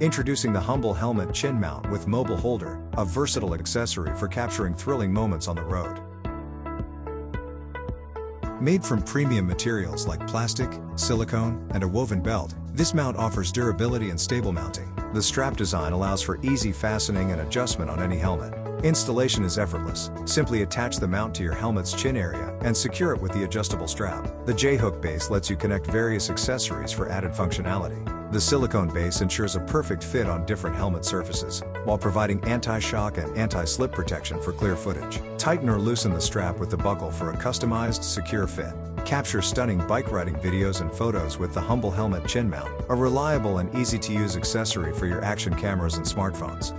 Introducing the Humble Helmet Chin Mount with Mobile Holder, a versatile accessory for capturing thrilling moments on the road. Made from premium materials like plastic, silicone, and a woven belt, this mount offers durability and stable mounting. The strap design allows for easy fastening and adjustment on any helmet. Installation is effortless. Simply attach the mount to your helmet's chin area and secure it with the adjustable strap. The J-hook base lets you connect various accessories for added functionality. The silicone base ensures a perfect fit on different helmet surfaces, while providing anti-shock and anti-slip protection for clear footage. Tighten or loosen the strap with the buckle for a customized, secure fit. Capture stunning bike riding videos and photos with the Humble Helmet Chin Mount, a reliable and easy-to-use accessory for your action cameras and smartphones.